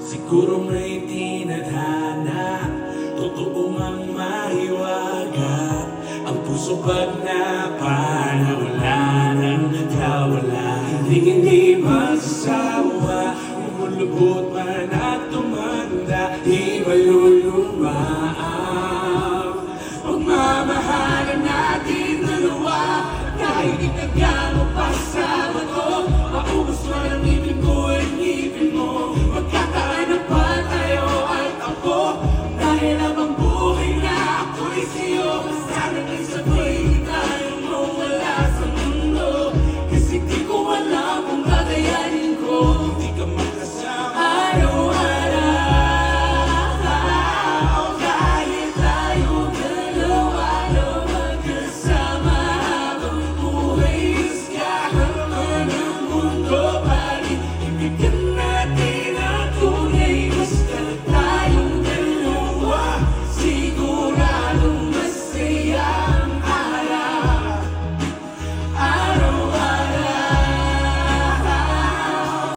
Siguro may tinadhana, totoo ngang mahiwaga. Ang puso pag napanawala ng kawala, hindi magsasawa, lumulubot